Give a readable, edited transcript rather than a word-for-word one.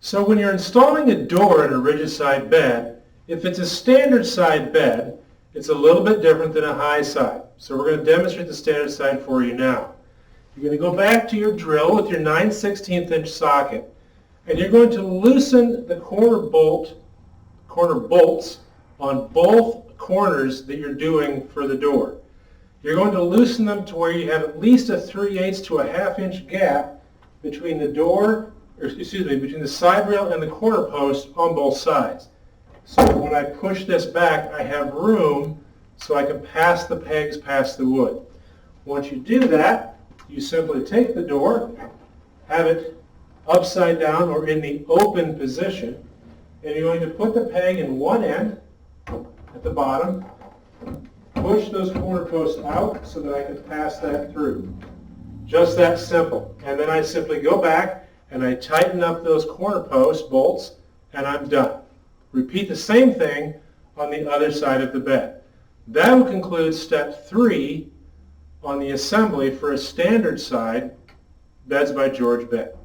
So when you're installing a door in a rigid side bed, if it's a standard side bed, it's a little bit different than a high side. So we're going to demonstrate the standard side for you now. You're going to go back to your drill with your 9/16 inch socket, and you're going to loosen the corner bolts on both corners that you're doing for the door. You're going to loosen them to where you have at least a 3/8 to a 1/2 inch gap between the door, between the side rail and the corner post on both sides. So when I push this back, I have room so I can pass the pegs past the wood. Once you do that, you simply take the door, have it upside down or in the open position, and you're going to put the peg in one end at the bottom, push those corner posts out so that I can pass that through. Just that simple. And then I simply go back and I tighten up those corner post bolts, and I'm done. Repeat the same thing on the other side of the bed. That will conclude step 3 on the assembly for a standard side Beds by George bed.